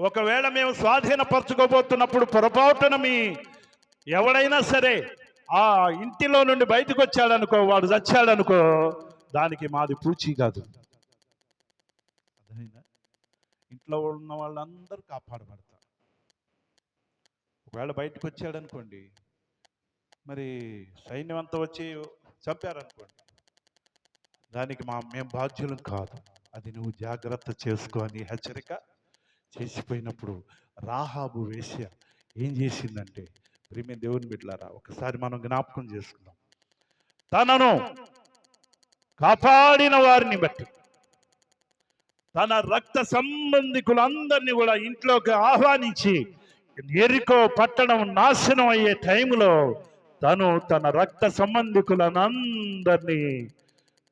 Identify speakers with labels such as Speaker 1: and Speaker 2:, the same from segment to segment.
Speaker 1: ఒకవేళ మేము స్వాధీనపరచుకోబోతున్నప్పుడు పొరపాటున ఎవడైనా సరే ఆ ఇంటిలో నుండి బయటకు వచ్చాడనుకో, వాడు చచ్చాడనుకో, దానికి మాది పూచీ కాదు. అర్థమైందా? ఇంట్లో ఉన్న వాళ్ళందరూ కాపాడబడతారు. ఒకవేళ బయటకు వచ్చాడనుకోండి, మరి సైన్యం అంతా వచ్చి చంపారనుకోండి, దానికి మేము బాధ్యులం కాదు. అది నువ్వు జాగ్రత్త చేసుకో అని హెచ్చరిక చేసిపోయినప్పుడు రాహాబు వేశ్య ఏం చేసిందంటే, ప్రేమ దేవుని బిడ్డలారా, ఒకసారి మనం జ్ఞాపకం చేసుకుందాం. తనను కాపాడిన వారిని బట్టి తన రక్త సంబంధికులందరినీ కూడా ఇంట్లోకి ఆహ్వానించి ఎరికో పట్టణం నాశనం అయ్యే టైంలో తను తన రక్త సంబంధికులనందరినీ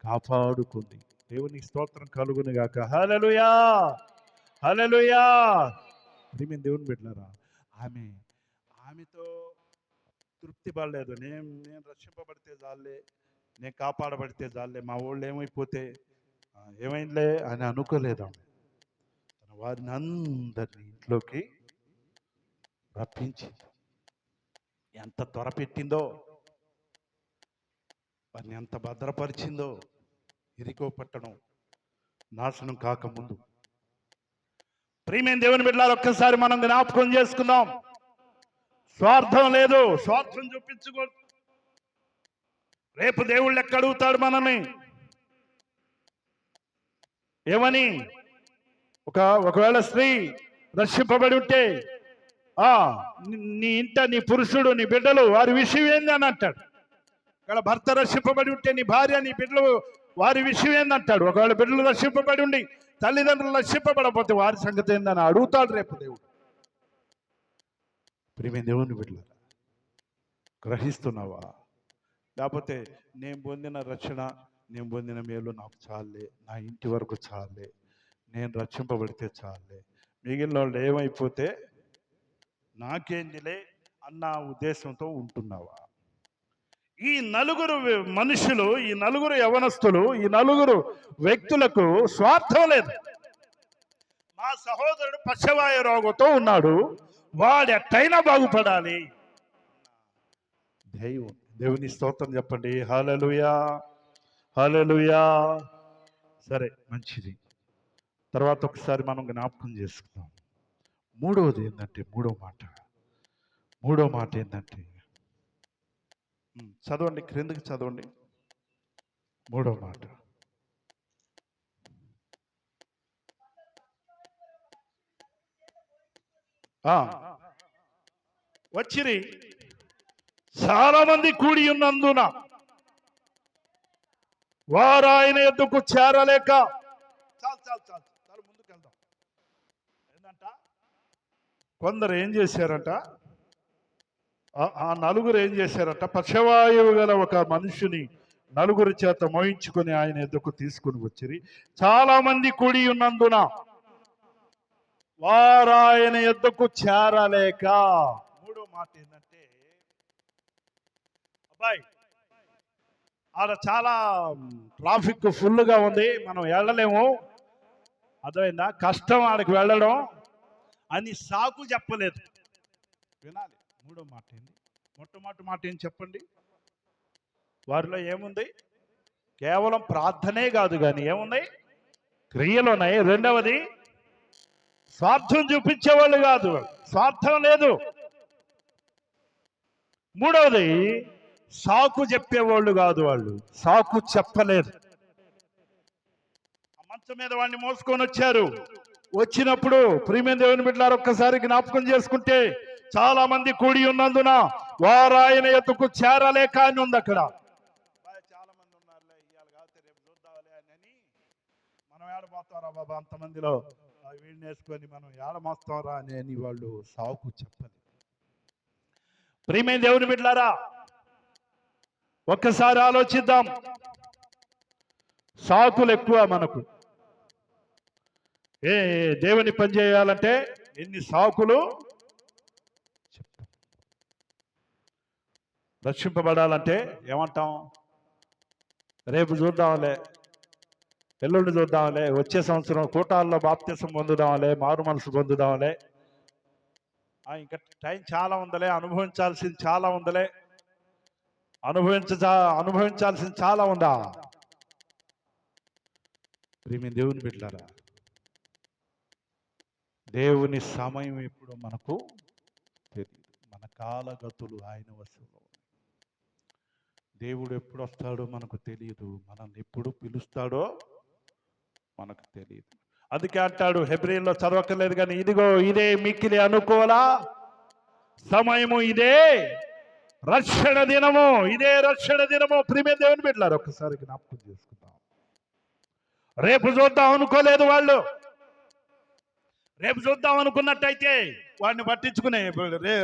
Speaker 1: కాపాడుకుంది. దేవుని స్తోత్రం కలుగును గాక. హల్లెలూయా, హల్లెలూయా. ప్రియమైన దేవుని బిడ్డలారా, ఆమెతో తృప్తి పడలేదు. నేను రక్షింపబడితే చాలే, నేను కాపాడబడితే చాలే, మా వాళ్ళు ఏమైపోతే ఏమైందిలే అని అనుకోలేదు. ఆమె తన వారిని అందరినీ ఇంట్లోకి రప్పించి ఎంత త్వరపెట్టిందో, వారిని ఎంత భద్రపరిచిందో. ఎరికో పట్టణం నాశనం కాకముందు. ప్రియమైన దేవుని బిడ్డలారా, ఒక్కసారి మనం జ్ఞాపకం చేసుకుందాం. స్వార్థం లేదు, స్వార్థం చూపించుకోదు. రేపు దేవుళ్ళు ఎక్కడ అడుగుతాడు మనల్ని ఏమని? ఒకవేళ స్త్రీ రక్షింపబడి ఉంటే నీ ఇంట నీ పురుషుడు నీ బిడ్డలు వారి విషయం ఏంది అని అంటాడు. ఒకవేళ భర్త రక్షింపబడి ఉంటే నీ భార్య నీ బిడ్డలు వారి విషయం ఏందంటాడు. ఒకవేళ బిడ్డలు రక్షింపబడి ఉండి తల్లిదండ్రులు రక్షింపబడకపోతే వారి సంగతి ఏందని అడుగుతాడు రేపు దేవుడు. ప్రియమైన దేవుని బిడ్డలారా, గ్రహిస్తున్నావా? లేకపోతే నేను పొందిన రక్షణ, నేను పొందిన మేలు నాకు చాలే, నా ఇంటి వరకు చాలే, నేను రక్షింపబడితే చాలే, మిగిలిన వాళ్ళు ఏమైపోతే నాకేందిలే అన్న ఉద్దేశంతో ఉంటున్నావా? ఈ నలుగురు మనుషులు, ఈ నలుగురు యవనస్తులు, ఈ నలుగురు వ్యక్తులకు స్వార్థం లేదు. మా సహోదరుడు పక్షవాయు రోగంతో ఉన్నాడు, వాడు ఎట్టయినా బాగుపడాలి. దేవుని స్తోత్రం చెప్పండి. హల్లెలూయా, హల్లెలూయా. సరే, మంచిది. తర్వాత ఒకసారి మనం జ్ఞాపకం చేసుకుందాం. మూడో మాట ఏంటంటే చదవండి, క్రిందకి చదవండి. మూడో మాట, వచ్చిరి చాలా మంది కూడి ఉన్నందున వారు ఆయన ఎద్దుకు చేరలేక. చాలు ముందుకు వెళ్దాం. ఏంటంట, కొందరు ఏం చేశారంట, ఆ నలుగురు ఏం చేశారంట, పక్షవాయువు గల ఒక మనుషుని నలుగురి చేత మోయించుకొని ఆయన ఎద్దుకు తీసుకుని వచ్చిరి. చాలా మంది కూడి ఉన్నందున వారు ఆయన ఎద్దుకు చేరలేక. మూడో మాట ఏంటంటే, అబ్బాయి ఆడ చాలా ట్రాఫిక్ ఫుల్గా ఉంది, మనం వెళ్ళలేము, అర్థమైందా, కష్టం ఆడికి వెళ్ళడం అని సాకు చెప్పలేదు. వినాలి. మూడో మాట ఏంది? మొట్టమొదటి మాట ఏం చెప్పండి? వారిలో ఏముంది? కేవలం ప్రార్థనే కాదు కానీ ఏమున్నాయి? క్రియలు ఉన్నాయి. రెండవది, స్వార్థం చూపించేవాళ్ళు కాదు, స్వార్థం లేదు. మూడవది, సాకు చెప్పేవాళ్ళు కాదు, వాళ్ళు సాకు చెప్పలేదు. మంచం మీద వాడిని మోసుకొని వచ్చారు. వచ్చినప్పుడు ప్రియమైన దేవుని బిడ్డలారా, ఒక్కసారి జ్ఞాపకం చేసుకుంటే, చాలా మంది కూడి ఉన్నందున వారు ఆయన ఎద్దుకు చేరలేక అని ఉంది అక్కడ. చాలా మంది ఉన్నారులే, ఇవాళ కాకపోతే రేపు చూద్దాంలే అని మనం ఏడమోస్తారా బాబా, అంతమందిలో వీడిని వేసుకొని మనం ఏడమోస్తారా అని వాళ్ళు సాకు చెప్పలేదు. ప్రియమైన దేవుని బిడ్డలారా, ఒక్కసారి ఆలోచిద్దాం. సాకులు ఎక్కువ మనకు. దేవుని పని చేయాలంటే ఎన్ని సాకులు చెప్తాం. రక్షింపబడాలంటే ఏమంటాం? రేపు చూద్దాంలే, ఎల్లుండి చూద్దాంలే, వచ్చే సంవత్సరం కూటాల్లో బాప్తిసం పొందుదాంలే, మారు మనసు పొందుదాంలే, ఇంకా టైం చాలా ఉందలే, అనుభవించాల్సింది చాలా ఉందలే, అనుభవించాల్సింది చాలా ఉందా? ప్రియమైన దేవుని బిడ్డలారా, దేవుని సమయం ఎప్పుడు మనకు తెలియదు. మన కాలగతులు ఆయన వశంలో. దేవుడు ఎప్పుడు వస్తాడో మనకు తెలియదు, మనల్ని ఎప్పుడు పిలుస్తాడో మనకు తెలియదు. అందుకే అంటాడు, హెబ్రీలో చదవక్కర్లేదు కానీ, ఇదిగో ఇదే మిక్కిలి అనుకూల సమయము, ఇదే రక్షణ దినము, ఇదే రక్షణ దినము. ప్రియమైన దేవుని బిడ్డలారా, ఒక్కసారి జ్ఞాపకం చేసుకుందాం. రేపు చూద్దాం అనుకోలేదు వాళ్ళు. రేపు చూద్దాం అనుకున్నట్టయితే వాడిని పట్టించుకునే,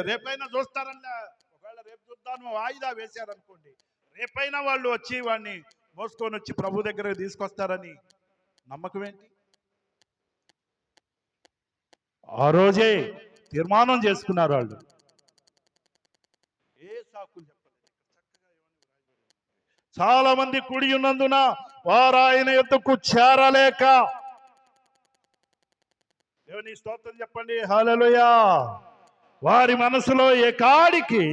Speaker 1: రేపైనా చూస్తారన్న, ఒకవేళ రేపు చూద్దాము వాయిదా వేశారనుకోండి, రేపైనా వాళ్ళు వచ్చి వాడిని మోసుకొని వచ్చి ప్రభు దగ్గరకు తీసుకొస్తారని నమ్మకం ఏంటి? ఆ రోజే తీర్మానం చేసుకున్నారు వాళ్ళు. ఏ సాకులు చెప్పలేదు. చాలా మంది కూడి ఉన్నందున వారు ఆయన యొద్దకు చేరలేక, దేవుని స్తోత్రం చెప్పండి, హల్లెలూయా. వారి మనసులో ఏకాడికి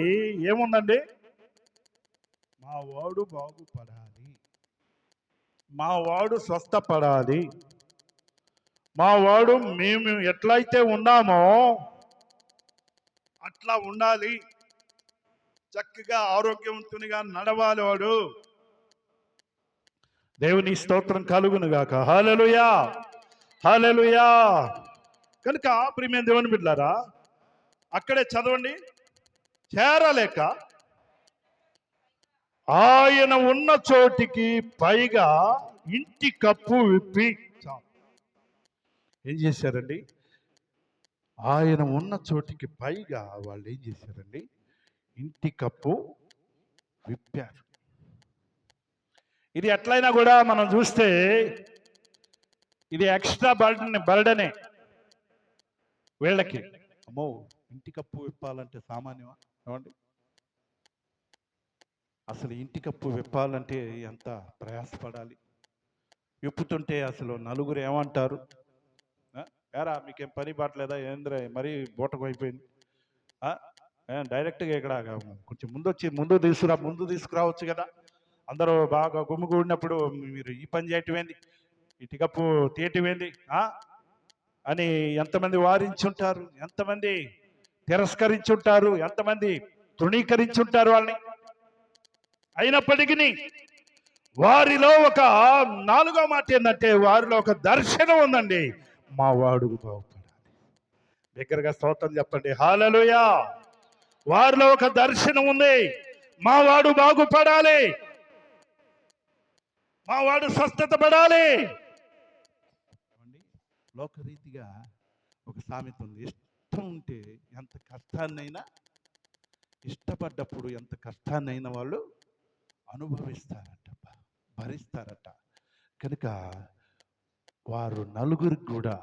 Speaker 1: ఏముందండి? మా వాడు బాగుపడాలి, మా వాడు స్వస్థపడాలి, మా వాడు మేము ఎట్లయితే ఉన్నామో అట్లా ఉండాలి, చక్కగా ఆరోగ్యవంతునిగా నడవాలి వాడు. దేవుని స్తోత్రం కలుగును గాక, హల్లెలూయా, హల్లెలూయా. కనుక ప్రియమైన దేవుని బిడ్డలారా, అక్కడే చదవండి, చేరలేక ఆయన ఉన్న చోటికి పైగా ఇంటి కప్పు విప్పి, ఏం చేశారండి? ఆయన ఉన్న చోటికి పైగా వాళ్ళు ఏం చేశారండి? ఇంటి కప్పు విప్పారు. ఇది ఎట్లయినా కూడా మనం చూస్తే ఇది ఎక్స్ట్రా బర్డనే వీళ్ళకి. అమ్మో, ఇంటి కప్పు విప్పాలంటే సామాన్యమా? ఏమండి, అసలు ఇంటి కప్పు విప్పాలంటే ఎంత ప్రయాసపడాలి? విప్పుతుంటే అసలు నలుగురు ఏమంటారు? ఏరా మీకేం పని బాట్లేదా, ఏంద్ర మరీ బూటకం అయిపోయింది, డైరెక్ట్గా ఇక్కడ కొంచెం ముందు తీసుకురావచ్చు కదా, అందరూ బాగా గుమ్మిగూడినప్పుడు మీరు ఈ పని చేయటం ఏంది, ఇటు కప్పు తీయటం ఏంది అని ఎంతమంది వారించుంటారు, ఎంతమంది తిరస్కరించుంటారు, ఎంతమంది తృణీకరించుంటారు వాళ్ళని. అయినప్పటికీ వారిలో ఒక నాలుగో మాట ఏంటంటే, వారిలో ఒక దర్శనం ఉందండి, మా వాడు బాగుపడాలి. దగ్గరగా స్తోత్రం చెప్పండి, హల్లెలూయా. వారిలో ఒక దర్శనం ఉంది, మా వాడు బాగుపడాలి, మా వాడు స్వస్థత పడాలి. లోకరీతిగా ఒక సామెత ఉంది, ఇష్టం ఉంటే ఎంత కష్టాన్నైనా, ఇష్టపడ్డప్పుడు ఎంత కష్టాన్నైనా వాళ్ళు అనుభవిస్తారట, భరిస్తారట. కనుక వారు నలుగురికి కూడా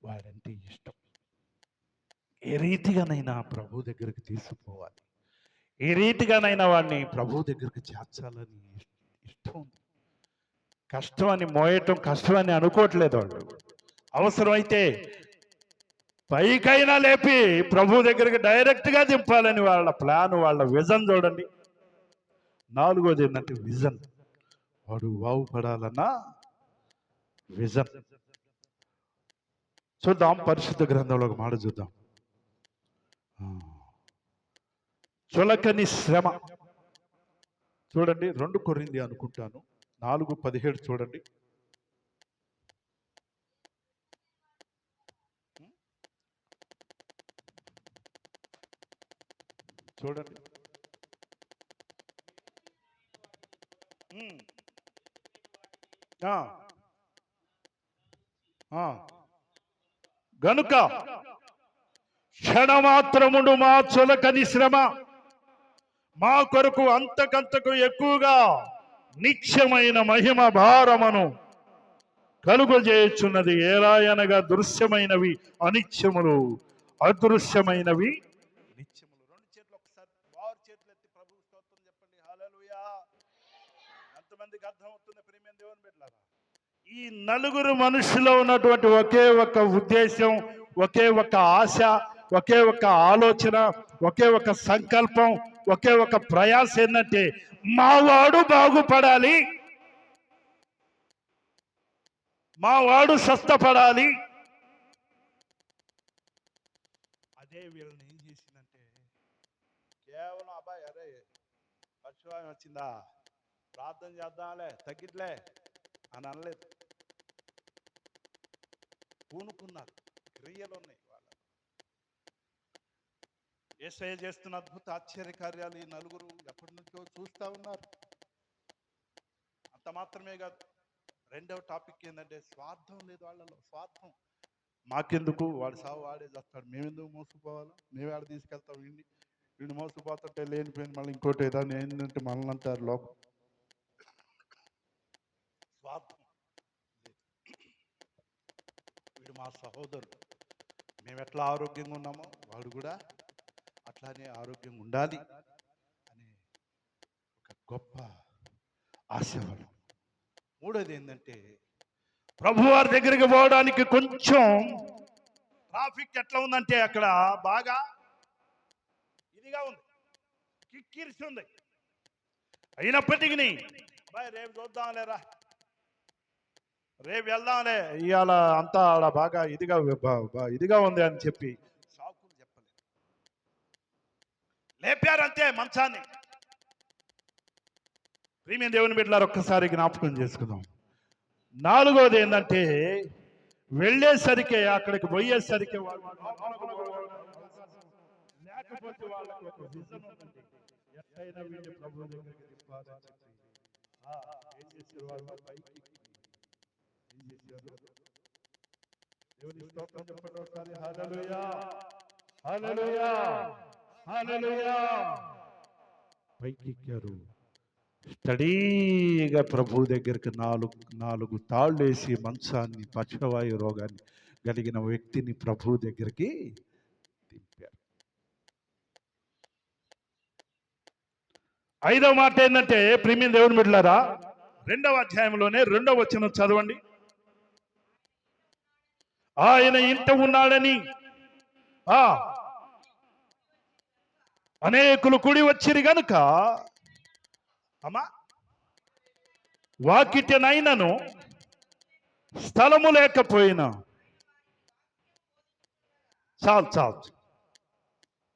Speaker 1: వాడంటే ఇష్టం. ఏ రీతిగానైనా ప్రభు దగ్గరికి తీసుకుపోవాలి, ఏ రీతిగానైనా వాడిని ప్రభు దగ్గరికి చేర్చాలని ఇష్టం ఉంది. కష్టం అని మోయటం కష్టం అని అనుకోవట్లేదు వాళ్ళు. అవసరమైతే పైకైనా లేపి ప్రభు దగ్గరికి డైరెక్ట్గా దింపాలని వాళ్ళ ప్లాన్, వాళ్ళ విజన్ చూడండి. నాలుగోది ఏంటంటే విజన్. వాడు బాగుపడాలన్న విజన్. చూద్దాం, పరిశుద్ధ గ్రంథంలో ఒక మాట చూద్దాం. చులకని శ్రమ చూడండి, 2 కొరింథీ అనుకుంటాను 4:17 చూడండి. చూడండి, గనుక క్షణమాత్రమును మా చులకని శ్రమ మా కొరకు అంతకంతకు ఎక్కువగా నిత్యమైన మహిమ భారమును కలుగజేయుచున్నది. ఏలాయనగా దృశ్యమైనవి అనిత్యములు, అదృశ్యమైనవి నిత్యములు. 2 చేతులు ఒకసారి వారు చేతులు ఎత్తి ప్రభు స్తోత్రం చెప్పండి, హల్లెలూయా. ఎంతమందికి అర్థమవుతుంది ప్రియమైన దేవుని బిడ్డలారా? ఈ ఈ నలుగురు మనుషుల్లో ఉన్నటువంటి ఒకే ఒక ఉద్దేశం, ఒకే ఒక ఆశ, ఒకే ఒక ఆలోచన, ఒకే ఒక సంకల్పం, ఒకే ఒక ప్రయాస ఏంటంటే మావాడు బాగుపడాలి, మావాడు స్వస్థపడాలి. అదే వీళ్ళని ఏం చేసిందంటే కేవలం అబ్బాయి అరే పశువాయం వచ్చిందా ప్రార్థన చేద్దాంలే తగ్గిట్లే అని అనలేదు. పూనుకున్నారు, క్రియలు ఉన్నాయి వాళ్ళ. యేసయ్య చేస్తున్న అద్భుత ఆశ్చర్య కార్యాలు ఈ నలుగురు ఎప్పటి నుంచో చూస్తూ ఉన్నారు. అంత మాత్రమే కాదు, రెండవ టాపిక్ ఏంటంటే స్వార్థం లేదు వాళ్ళలో. స్వార్థం మాకెందుకు, వాడు సావు వాడే చేస్తాడు, మేమెందుకు మోసుకుపోవాలి, మేమే ఆడ తీసుకెళ్తాం, వీడిని మోసుకుపోతుంటే లేనిపోయింది మళ్ళీ ఇంకోటి ఏదైనా ఏంటంటే మనల్ని అంటారు లోకం. స్వార్థం, వీడు మా సహోదరుడు, మేము ఎట్లా ఆరోగ్యంగా ఉన్నామో వాడు కూడా అట్లానే ఆరోగ్యంగా ఉండాలి అనే ఒక గొప్ప ఆశవలం. మూడోది ఏంటంటే ప్రభువారి దగ్గరికి పోవడానికి కొంచెం ట్రాఫిక్ ఎట్లా ఉందంటే అక్కడ బాగా ఇదిగా ఉంది, కిక్కిరిసి ఉంది. అయినప్పటికీ రేపు చూద్దాంలేరా, రేపు వెళ్దాంలే, ఇవాళ అంతా ఆడ బాగా ఇదిగా ఉంది అని చెప్పి సాకులు చెప్పలేదు, లేపారంతే మంచాన్ని. ప్రియమైన దేవుని బిడ్డలారా, ఒక్కసారి జ్ఞాపకం చేసుకుందాం. నాలుగోది ఏంటంటే వెళ్ళేసరికి, అక్కడికి పోయేసరికి లేకపోతే వాళ్ళకి ఒక విజన్ ఉందండి, ఎట్లయినా వీళ్ళు ప్రభు దగ్గరికి తిప్పాలని చెప్పి ఏం చేశారు వాళ్ళు, పైకి ఏం చేశారు, దేవుని స్తోత్రం చెప్పండి ఒకసారి, హల్లెలూయా హల్లెలూయా హల్లెలూయా. పైకి ఎక్కారు, స్టడీగా ప్రభు దగ్గరికి నాలుగు తాళ్ళు వేసి మంచాన్ని, పక్షవాయు రోగాన్ని కలిగిన వ్యక్తిని ప్రభు దగ్గరికి దింపారు. ఐదవ మాట ఏంటంటే ప్రియమైన దేవుని బిడ్డలారా, 2వ అధ్యాయంలోనే 2వ వచనం చదవండి. ఆయన ఇంట ఉన్నాడని అనేకులు కూడి వచ్చిరి గనుక అమ్మా వాకిటనైనను స్థలము లేకపోయినా చాలు.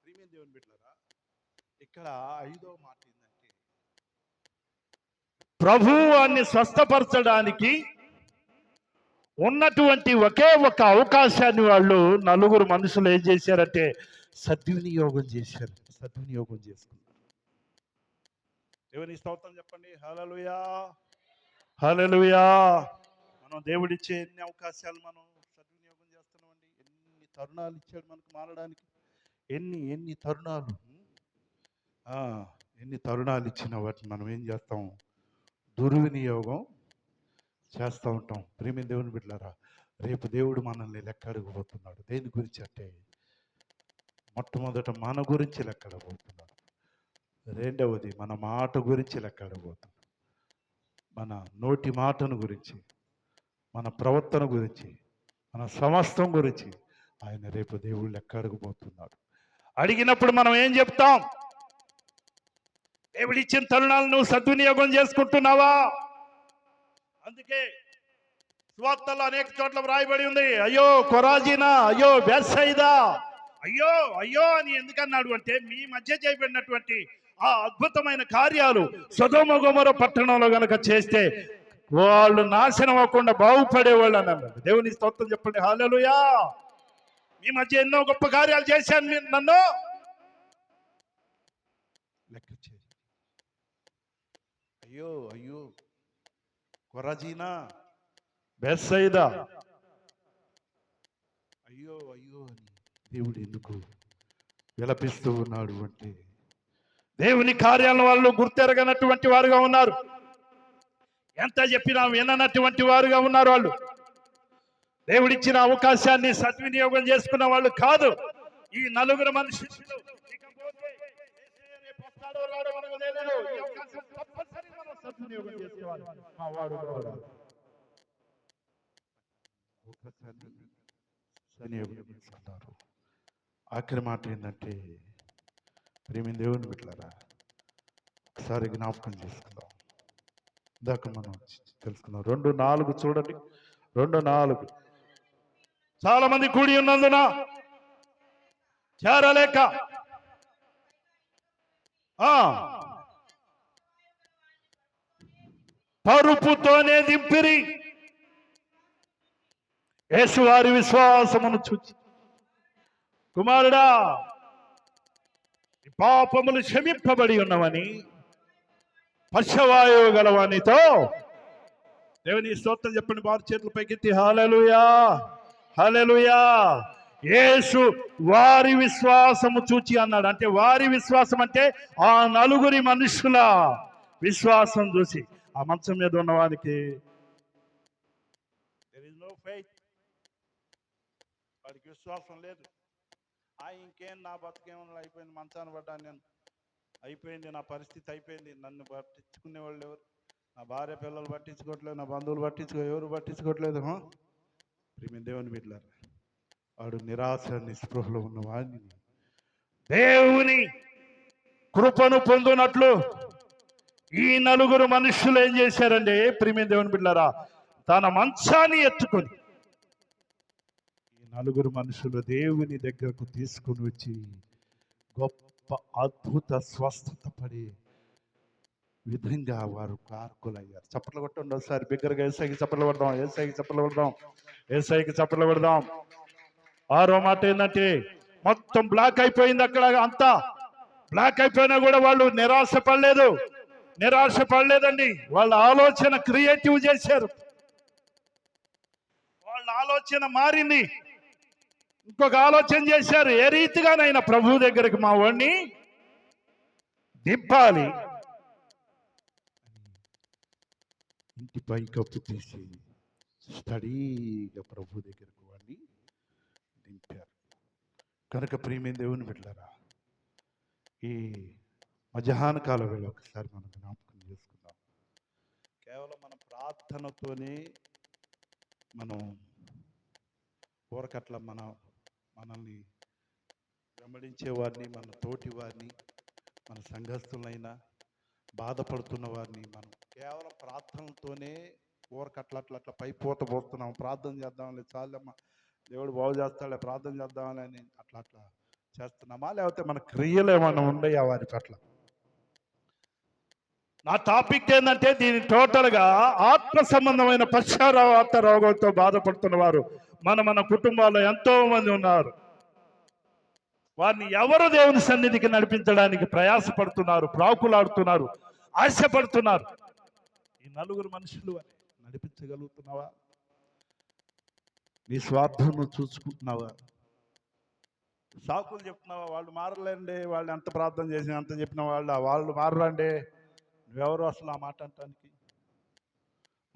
Speaker 1: ప్రియమైన దేవుని బిడ్డలారా, ఇక్కడ 5వ మాట ఏంటంటే ప్రభువాన్ని స్వస్థపరచడానికి ఉన్నటువంటి ఒకే ఒక అవకాశాన్ని వాళ్ళు నలుగురు మనుషులు ఏం చేశారంటే సద్వినియోగం చేసుకున్నారు. దేవుని స్తోత్రం చెప్పండి, హల్లెలూయా హల్లెలూయా. మనం దేవుడిచ్చే ఎన్ని అవకాశాలు మనం సద్వినియోగం చేస్తున్నామండి. ఎన్ని తరుణాలు ఇచ్చాడు మనకు మారడానికి, ఎన్ని తరుణాలు ఇచ్చిన వాటిని మనం ఏం చేస్తాం, దుర్వినియోగం చేస్తూ ఉంటాం. ప్రియమైన దేవుని బిడ్డలారా, రేపు దేవుడు మనల్ని లెక్క అడగబోతున్నాడు. దేని గురించి అంటే మొట్టమొదట మన గురించి లెక్క అడగబోతున్నాడు, రెండవది మన మాట గురించి లెక్క అడగబోతున్నాడు, మన నోటి మాటను గురించి, మన ప్రవర్తన గురించి, మన సమస్తం గురించి ఆయన రేపు దేవుడు లెక్క అడగబోతున్నాడు. అడిగినప్పుడు మనం ఏం చెప్తాం, దేవుడిచ్చిన తరుణాలను నువ్వు సద్వినియోగం చేసుకుంటున్నావా? అందుకే సువార్తల్లో అనేక చోట్ల వ్రాయబడి ఉంది, అయ్యో కొరాజీనా, అయ్యో బెత్సయిదా, అయ్యో అయ్యో అని ఎందుకన్నాడు అంటే మీ మధ్య చేయబడినటువంటి ఆ అద్భుతమైన కార్యాలు సొదొమ గొమొర పట్టణంలో గనక చేస్తే వాళ్ళు నాశనం అవ్వకుండా బాగుపడేవాళ్ళు అని అన్నాడు. దేవుని స్తోత్రం చెప్పండి, హల్లెలూయా. మీ మధ్య ఎన్నో గొప్ప కార్యాలు చేశాను, మీరు నన్ను లెక్క చేయి. అయ్యో అయ్యో కొరాజీనా, బెత్సయిదా, అయ్యో అయ్యో అని దేవుడు ఎందుకు విలపిస్తూ ఉన్నాడు అంటే దేవుని కార్యాలను వాళ్ళు గుర్తెరగనటువంటి వారుగా ఉన్నారు. ఎంత చెప్పినా విననటువంటి వారుగా ఉన్నారు. వాళ్ళు దేవుడిచ్చిన అవకాశాన్ని సద్వినియోగం చేసుకున్న వాళ్ళు కాదు ఈ నలుగురు మనుషులు. ఒకసారి అన్నారు. ఆఖరి మాట ఏంటంటే, ప్రేమిన దేవుని బిడ్డలారా, ఒకసారి జ్ఞాపకం చేసుకుందాం. ఇందాక మనం తెలుసుకున్నాం. 2:4 చూడండి. 2:4 చాలా మంది కూడి ఉన్నందున చేరలేక పరుపుతోనే దింపిరి. యేసు వారి విశ్వాసమును చూచి, కుమారుడా పాపములు క్షమింపబడి ఉన్నవని పశ్చవాయువు గలవానితో, దేవుని స్తోత్రం చెప్పండి. వారి చేతుల పైకెత్తి హల్లెలూయా, హల్లెలూయా. యేసు వారి విశ్వాసము చూచి అన్నాడు. అంటే వారి విశ్వాసం అంటే ఆ నలుగురి మనుషుల విశ్వాసం చూసి, ఆ మంచం మీద ఉన్నవానికి వాడికి విశ్వాసం లేదు. ఇంకేం నా బతుకేమన్నా అయిపోయింది, మంచాన్ని పడ్డాను నేను, అయిపోయింది నా పరిస్థితి, అయిపోయింది, నన్ను పట్టించుకునే వాళ్ళు ఎవరు, నా భార్య పిల్లలు పట్టించుకోవట్లేదు, నా బంధువులు ఎవరు పట్టించుకోవట్లేదు. ప్రేమ దేవుని బిడ్డలారా, వాడు నిరాశ నిస్పృహలో ఉన్న వాడిని దేవుని కృపను పొందునట్లు ఈ నలుగురు మనుషులు ఏం చేశారండి? ప్రేమ దేవుని బిడ్డలారా, తన మంచాన్ని ఎత్తుకొని ఈ నలుగురు మనుషులు దేవుని దగ్గరకు తీసుకుని వచ్చి గొప్ప అద్భుత స్వస్థత పడే విధంగా వారు కారకులయ్యారు. చప్పట్లు కొట్టండి ఒకసారి బిగ్గరగా. ఏసైకి చప్పట్లు కొడదాం, ఏసైకి చప్పట్లు కొడదాం, ఏసైకి చప్పట్లు కొడదాం. 6వ మాట ఏంటంటే, మొత్తం బ్లాక్ అయిపోయింది. అక్కడ అంతా బ్లాక్ అయిపోయినా కూడా వాళ్ళు నిరాశ పడలేదండి. వాళ్ళ ఆలోచన క్రియేటివ్ చేశారు. వాళ్ళ ఆలోచన మారింది. ఇంకొక ఆలోచన చేశారు. ఏ రీతిగానైనా ప్రభు దగ్గరికి మా వాడిని దింపాలి. ఇంటి పై కప్పు తీసి స్టడీగా ప్రభు దగ్గరకు వాడిని దింపారు. కనుక ప్రియమైన దేవుని బిడ్డలారా, ఈ మధ్యాహ్న కాల వేళ ఒకసారి మనం జ్ఞాపకం చేసుకుందాం. కేవలం మన ప్రార్థనతోనే మనం ఊరకట్ల మనల్ని వెంబడించే వారిని, మన తోటి వారిని, మన సంఘస్థులైనా బాధపడుతున్న వారిని మనం కేవలం ప్రార్థనతోనే ఊరకట్ల పైపోత పోతున్నాం. ప్రార్థన చేద్దామని, చాలమ్మా దేవుడు బాగు చేస్తాడే, ప్రార్థన చేద్దామని అట్లా చేస్తున్నామా? లేకపోతే మన క్రియలు ఏమైనా ఉన్నాయా వారి పట్ల? నా టాపిక్ ఏంటంటే, దీని టోటల్గా ఆత్మ సంబంధమైన పశ్చాత్తాప రోగంతో బాధపడుతున్న వారు మన కుటుంబాల్లో ఎంతో మంది ఉన్నారు. వారిని ఎవరు దేవుని సన్నిధికి నడిపించడానికి ప్రయాసపడుతున్నారు, ప్రాకులాడుతున్నారు, ఆశపడుతున్నారు. ఈ నలుగురు మనుషులు నడిపించగలుగుతున్నావా? నీ స్వార్థం చూసుకుంటున్నావా? సాకులు చెప్తున్నావా? వాళ్ళు మారలేండి, వాళ్ళు ఎంత ప్రార్థన చేసినా అంత చెప్పిన వాళ్ళు మారరండి. నువ్వెవరు అసలు ఆ మాట అంటానికి?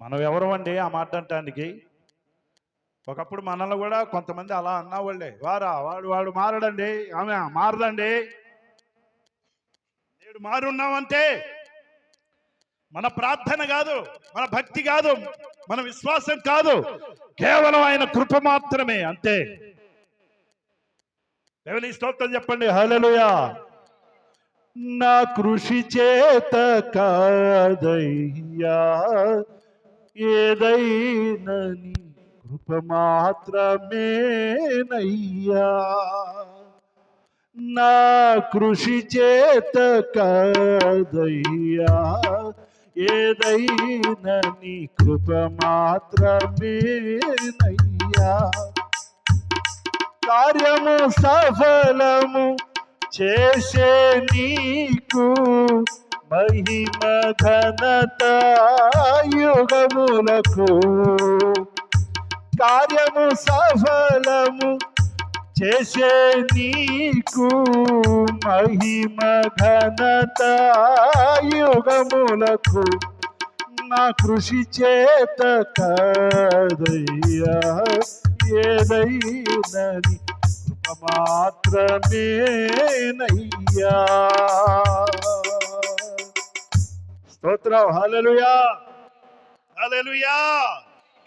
Speaker 1: మనం ఎవరు అండి ఆ మాట అంటానికి? ఒకప్పుడు మనల్ని కూడా కొంతమంది అలా అన్నవాళ్ళే. వాడు మారడండి, ఆమె మారదండి. నేడు మారున్నామంటే మన ప్రార్థన కాదు, మన భక్తి కాదు, మన విశ్వాసం కాదు, కేవలం ఆయన కృప మాత్రమే, అంతే. దేవుని స్తోత్రం చెప్పండి, హల్లెలూయా. నా కృషి చేత కాదయ్యా, ఏదైనా నీ కృప మాత్రమేనయ్యా. నా కృషి చేత కాదయ్యా, ఏదైనా నీ కృప మాత్రమేనయ్యా. కార్యము సఫలము చేసే నీకు మహిమ ఘనత యుగములకు. కార్యము సఫలము చేసే నీకు మహిమ ఘనత యుగములకు. నా కృషి చేత కాదయ్యా, ఏదైనా నీ కృప మాత్రమేనయ్యా. స్తోత్రం, హల్లెలూయా, హల్లెలూయా.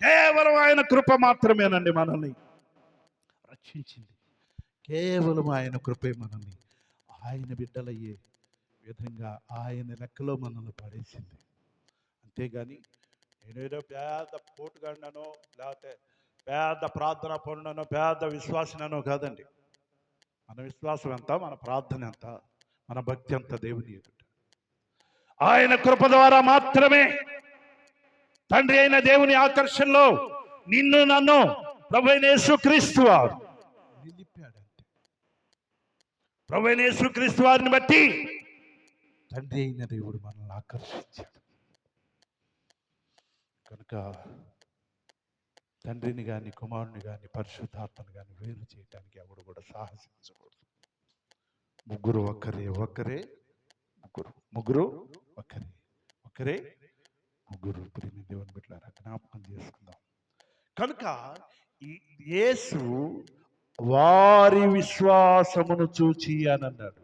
Speaker 1: కేవలం ఆయన కృప మాత్రమేనండి మనల్ని రక్షించింది. కేవలం ఆయన కృపే మనల్ని ఆయన బిడ్డలయ్యే విధంగా ఆయన లెక్కలో మనల్ని పడేసింది. అంతేగాని నేనేదో పేద పోటుగాడినో లేకపోతే పేద ప్రార్థన పరునో పేద విశ్వాసనో కాదండి. మన విశ్వాసం ఎంత, మన ప్రార్థన ఎంత, మన భక్తి ఎంత దేవుని ఎదుట ఆయన కృప ద్వారా మాత్రమే తండ్రి అయిన దేవుని ఆకర్షణలో నిన్ను నన్ను ప్రభువైన యేసుక్రీస్తు వారు నిలిపాడంటే, ప్రభువైన యేసుక్రీస్తు వారిని బట్టి తండ్రి అయిన దేవుడు మనల్ని ఆకర్షించాడు. కనుక తండ్రిని కానీ కుమారుని కానీ పరిశుద్ధాత్మని కానీ వేరు చేయడానికి ఎవడు కూడా సాహసించకూడదు. ముగ్గురు ఒక్కరే, ఒక్కరే ముగ్గురు, ముగ్గురు ఒక్కరే, ఒక్కరే ముగ్గురు. ప్రేమ దేవుని బిడ్డలారా జ్ఞాపకం చేసుకుందాం. కనుక యేసు వారి విశ్వాసమును చూచి అని అన్నాడు.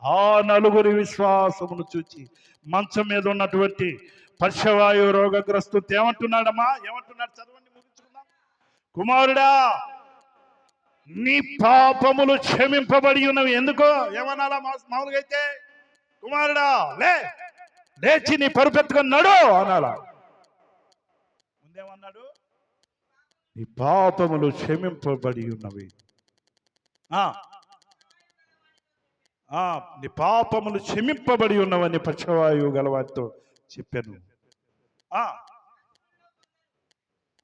Speaker 1: ఆ నలుగురి విశ్వాసమును చూచి మంచం మీద ఉన్నటువంటి పక్షవాయు రోగగ్రస్తుడు ఏమంటున్నాడమ్మా, ఏమంటున్నాడు చదవండి, ముగించుకుందాం. కుమారుడా, నీ పాపములు క్షమింపబడి ఉన్నవి. ఎందుకో ఏమనాలా మామూలుగా అయితే, కుమారుడా లేచి నీ పరుపెత్తుకొని నడు అనాలా. ముందేమన్నాడు, నీ పాపములు క్షమింపబడి ఉన్నవి. నీ పాపములు క్షమింపబడి ఉన్నవని పక్షవాయువు గలవారితో చెప్పాను.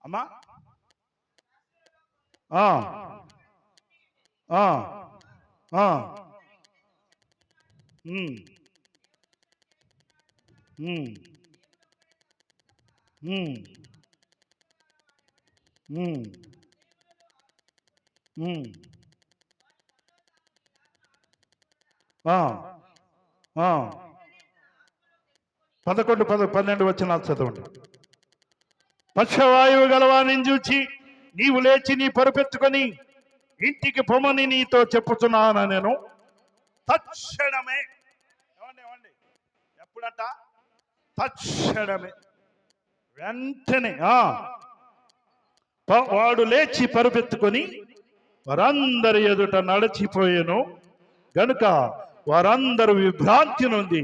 Speaker 1: అమ్మా పదకొండు 12 వచనాలు చదవండి. పక్షవాయువు గలవాని చూచి నీవు లేచి నీ పరుపెత్తుకొని ఇంటికి పొమ్మని నీతో చెప్పుచున్నాను నేను. తక్షణమే, ఏమండి ఎప్పుడట, తక్షణమే, వెంటనే వాడు లేచి పరుపెత్తుకొని వారందరి ఎదుట నడిచిపోయాను. గనుక వారందరూ విభ్రాంతి నొంది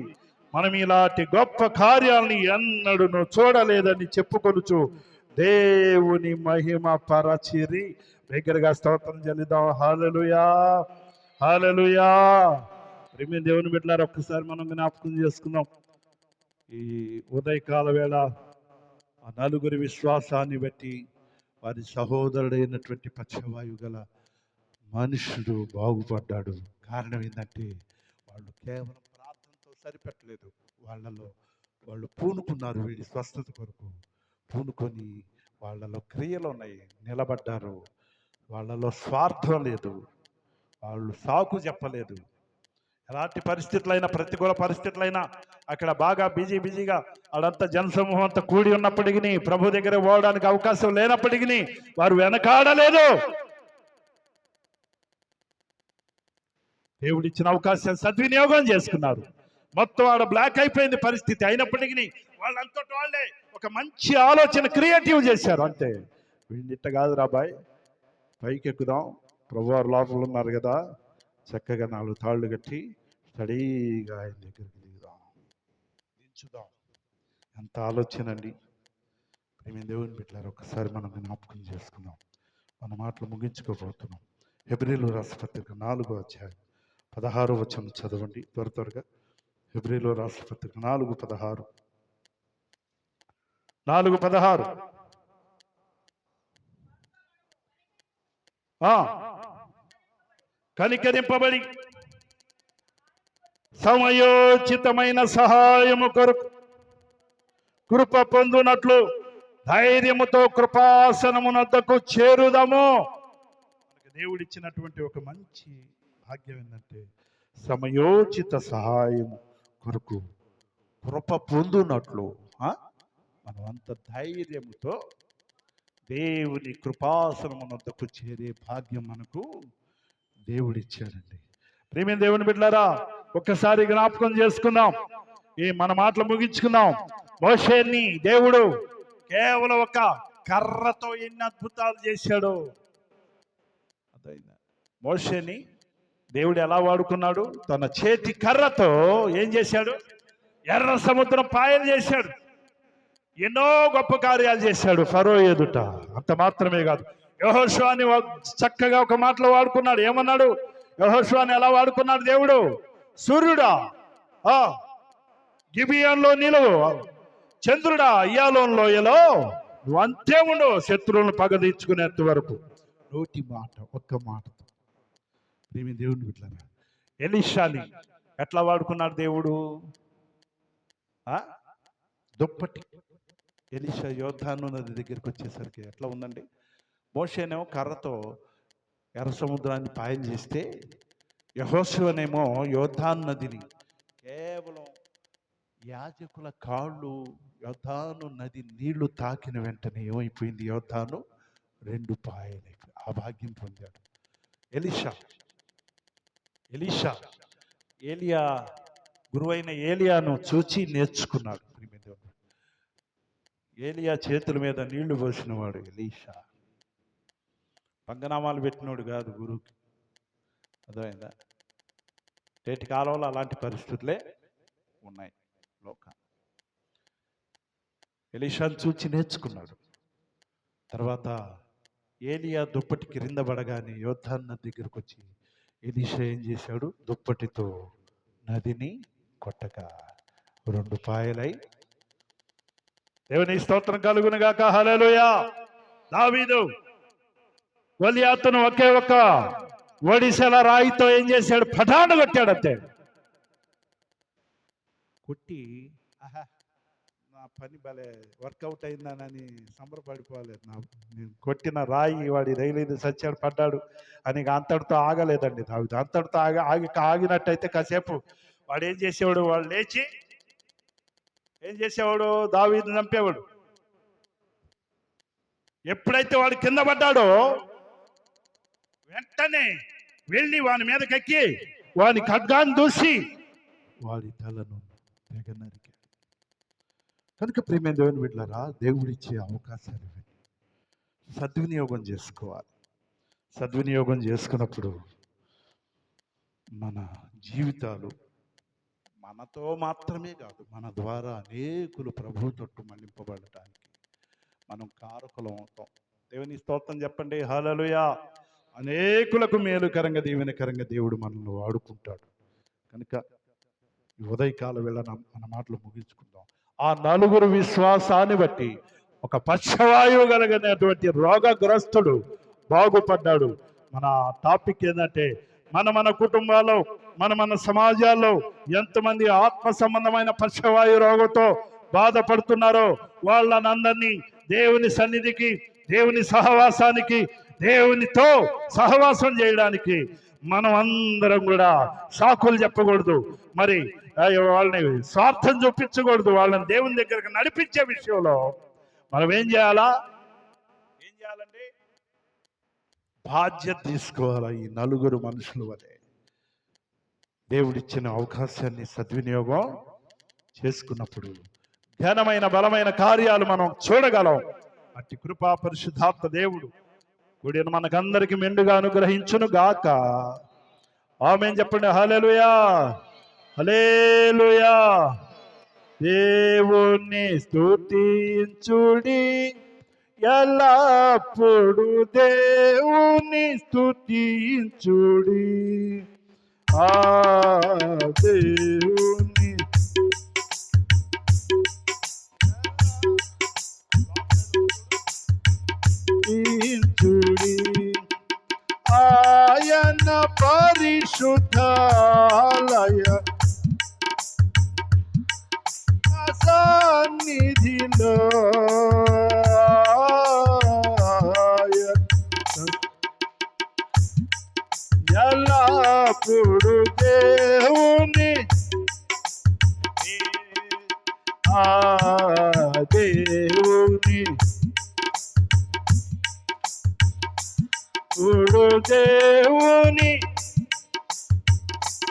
Speaker 1: మనం ఇలాంటి గొప్ప కార్యాలని ఎన్నడూ చూడలేదని చెప్పుకొనుచు దేవుని మహిమ పరచిరి. దగ్గరగా స్తోత్రం చెల్లిద్దాం. హల్లెలూయా, హల్లెలూయా. ప్రేమ దేవుని బిడ్డలారా ఒక్కసారి మనం జ్ఞాపకం చేసుకుందాం. ఈ ఉదయకాల వేళ ఆ నలుగురి విశ్వాసాన్ని బట్టి వారి సహోదరుడైనటువంటి పక్షవాయువు గల మనుషుడు బాగుపడ్డాడు. కారణం ఏంటంటే వాళ్ళు కేవలం ప్రార్థనతో సరిపెట్టలేదు, వాళ్ళు పూనుకున్నారు. వీడి స్వస్థత కొరకు పూనుకొని వాళ్ళలో క్రియలు ఉన్నాయి, నిలబడ్డారు. వాళ్ళలో స్వార్థం లేదు, వాళ్ళు సాకు చెప్పలేదు. ఎలాంటి పరిస్థితులైనా, ప్రతికూల పరిస్థితులైనా, అక్కడ బాగా బిజీగా వాళ్ళంతా జనసమూహం అంతా కూడి ఉన్నప్పటికీ, ప్రభు దగ్గర పోవడానికి అవకాశం లేనప్పటికీ వారు వెనకాడలేదు. దేవుడిచ్చిన అవకాశాన్ని సద్వినియోగం చేసుకున్నారు. మొత్తం ఆడ బ్లాక్ అయిపోయింది పరిస్థితి. అయినప్పటికీ వాళ్ళంతా వాళ్ళే ఒక మంచి ఆలోచన క్రియేటివ్ చేశారు. అంతే, వీళ్ళిట్ట కాదు రాబాయ్, పైకి ఎక్కుదాం, ప్రభువారు లోపల ఉన్నారు కదా, చక్కగా 4 తాళ్ళు కట్టి స్టడీగా ఆయన దగ్గరికి దించుదాం. ఎంత ఆలోచన అండి. ప్రేమ దేవుని బిడ్డలారా ఒక్కసారి మనం జ్ఞాపకం చేసుకుందాం. మన మాటలు ముగించుకోబోతున్నాం. హెబ్రీలు రాసిన పత్రిక 4వ అధ్యాయం 16వ వచనం చదవండి త్వరగా. హెబ్రీలు రాసిన పత్రిక 4:16. 4:16. కనికరింపబడి సమయోచితమైన సహాయము కొరకు కృప పొందునట్లు ధైర్యముతో కృపాసనమునద్దకు చేరుదాము. మనకు దేవుడిచ్చినటువంటి ఒక మంచి భాగ్యం ఏంటంటే సమయోచిత సహాయము కొరకు కృప పొందునట్లు మనం అంత ధైర్యముతో దేవుని కృపాసనమునద్దకు చేరే భాగ్యం మనకు దేవుడిచ్చాడండి. ప్రేమ దేవుని బిడ్డలారా ఒక్కసారి జ్ఞాపకం చేసుకుందాం. మన మాటలు ముగించుకుందాం. మోషేని దేవుడు కేవలం ఒక కర్రతో ఎన్ని అద్భుతాలు చేశాడో. మోషేని దేవుడు ఎలా వాడుకున్నాడు? తన చేతి కర్రతో ఏం చేశాడు? ఎర్ర సముద్రం పాయలు చేశాడు. ఎన్నో గొప్ప కార్యాలు చేశాడు ఫరో ఎదుట. అంత మాత్రమే కాదు, యెహోషువని చక్కగా ఒక మాటలో వాడుకున్నాడు. ఏమన్నాడు? యెహోషువని ఎలా వాడుకున్నాడు దేవుడు? సూర్యుడా గిబియోనులో నిలువు, చంద్రుడా ఇయ్యాలోన్ లోయలో నువ్వు అంతే ఉండవు, శత్రువులను పగ తీర్చుకునేంత వరకు. నోటి మాట, ఒక్క మాటతో దేవుని బిడ్డలారా, ఎలీషాని ఎట్లా వాడుకున్నాడు దేవుడు? దుప్పటి. ఎలీషా యోర్దాను నది దగ్గరికి వచ్చేసరికి ఎట్లా ఉందండి? మోషేనేమో కర్రతో ఎర్ర సముద్రాన్ని పాయలు చేస్తే, యెహోషువనేమో యోర్దాను నదిని కేవలం యాజకుల కాళ్ళు యోర్దాను నది నీళ్లు తాకిన వెంటనే ఏమైపోయింది? యోర్దాను రెండు పాయలైపోయి ఆ భాగ్యం పొందాడు ఎలీషా. ఏలియా గురువైన ఏలియాను చూచి నేర్చుకున్నాడు. ఏలియా చేతుల మీద నీళ్లు పోసినవాడు ఎలీషా. పంగనామాలు పెట్టినోడు కాదు గురువుకి. అర్థమైందా? నేటి కాలంలో అలాంటి పరిస్థితులే ఉన్నాయి లోకాన్ని. ఎలీషాను చూచి నేర్చుకున్నాడు. తర్వాత ఏలియా దుప్పటి కింద పడగానే యోర్దాను నది దగ్గరకు వచ్చి ఎలీషా ఏం చేశాడు? దుప్పటితో నదిని కొట్టగా రెండు పాయలై. దేవుని స్తోత్రం కలుగును గాక. హల్లెలూయా. దావీదు గొలియాతును ఒకే ఒక్క ఒడిసెల రాయితో ఏం చేశాడు? పఠాను కొట్టాడు. అంతే కొట్టి నా పని భలే వర్కౌట్ అయిందానని సంబరపడిపోలేదు. నేను కొట్టిన రాయి వాడి రైలు సచ్చాడు, పడ్డాడు అని అంతటితో ఆగలేదండి దావీదు. అంతటితో ఆగినట్టయితే కాసేపు వాడు ఏం చేసేవాడు? వాడు లేచి ఏం చేసేవాడు? దావీదు చంపేవాడు. ఎప్పుడైతే వాడు కింద పడ్డాడో వెంటనే వెళ్ళి వాని మీదకెక్కి వాని ఖడ్గాన్ని దూసి వాడి తలను తెగ నరికాడు. కనుక ప్రియమైన దేవుని బిడ్డలారా, దేవుడిచ్చే అవకాశాలు సద్వినియోగం చేసుకోవాలి. సద్వినియోగం చేసుకున్నప్పుడు మన జీవితాలు మనతో మాత్రమే కాదు, మన ద్వారా అనేకులు ప్రభు తట్టు మళ్లింపబడటానికి మనం కారకులం అవుతాం. దేవుని స్తోత్రం చెప్పండి. హల్లెలూయా. అనేకులకు మేలుకరంగా దీవెనకరంగా దేవుడు మనల్ని వాడుకుంటాడు. కనుక ఈ ఉదయకాల వేళ మన మాటలు ముగించుకుందాం. ఆ నలుగురు విశ్వాసాన్ని బట్టి ఒక పక్షవాయువు కలిగినటువంటి రోగగ్రస్తుడు బాగుపడ్డాడు. మన టాపిక్ ఏంటంటే, మన కుటుంబాల్లో మన సమాజాల్లో ఎంతమంది ఆత్మ సంబంధమైన పక్షవాయు రోగంతో బాధపడుతున్నారో వాళ్ళనందరినీ దేవుని సన్నిధికి, దేవుని సహవాసానికి, దేవునితో సహవాసం చేయడానికి మనం అందరం కూడా సాకులు చెప్పకూడదు. మరి వాళ్ళని స్వార్థం చూపించకూడదు. వాళ్ళని దేవుని దగ్గరకు నడిపించే విషయంలో మనం ఏం చేయాలంటే బాధ్యత తీసుకోవాలి. ఈ నలుగురు మనుషుల వలె దేవుడిచ్చిన అవకాశాన్ని సద్వినియోగం చేసుకున్నప్పుడు ఘనమైన బలమైన కార్యాలు మనం చూడగలం. అట్టి కృపా పరిశుద్ధాత్మ దేవుడు కూడిన మనకందరికి మెండుగా అనుగ్రహించును గాక. ఆమేన్ చెప్పండి. హల్లెలూయా, హల్లెలూయా. దేవుని స్తుతించుడి, ఎల్లప్పుడు దేవుని స్తుతించుడి. ఆ దేవుని స్తుతించుడి, ఆయన పరిశుద్ధాలయ సన్నిధిలో ఎల్లప్పుడు దేవుని దేవుని దేవుని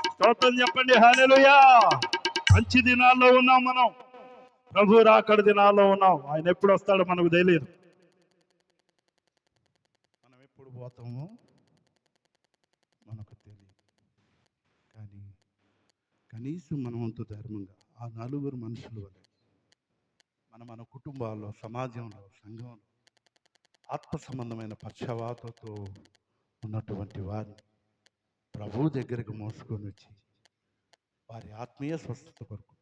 Speaker 1: స్తోత్రం చెప్పండి. హల్లెలూయా. మంచి దినాల్లో ఉన్నాం మనం, ప్రభు రాకడ దినాల్లో ఉన్నాం. ఆయన ఎప్పుడు వస్తాడో మనకు తెలియదు.
Speaker 2: పోతామో మనకు తెలియదు. కానీ కనీసం మన వంతు ధర్మంగా ఆ నలుగురు మనుషుల వలె మన కుటుంబాల్లో, సమాజంలో, సంఘంలో ఆత్మ సంబంధమైన పక్షవాతంతో ఉన్నటువంటి వారిని ప్రభువు దగ్గరికి మోసుకొని వచ్చి వారి ఆత్మీయ స్వస్థత కొరకు,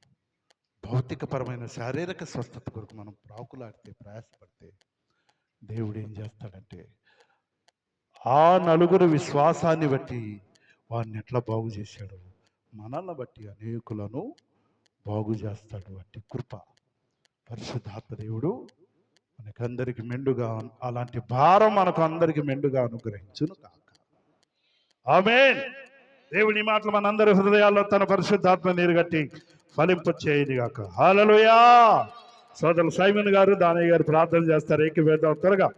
Speaker 2: భౌతికపరమైన శారీరక స్వస్థత కొరకు మనం ప్రాకులాడితే, ప్రయాసపడితే దేవుడు ఏం చేస్తాడంటే ఆ నలుగురు విశ్వాసాన్ని బట్టి వారిని ఎట్లా బాగు చేశాడు, మనల్ని బట్టి అనేకులను బాగు చేస్తాడు. అట్టి కృప పరిశుద్ధాత్మ దేవుడు మనకందరికి మెండుగా, అలాంటి భారం మనకు అందరికి మెండుగా అనుగ్రహించును కాక. ఆమేన్. దేవుని మాటలు మనందరి హృదయాల్లో తన పరిశుద్ధాత్మ నీరుగట్టి ఫలింపు చేయని గాక. హల్లెలూయా. సోదరులు సైమన్ గారు, దానయ్య గారు ప్రార్థన చేస్తారు. ఏకీవేద్దాం త్వరగా.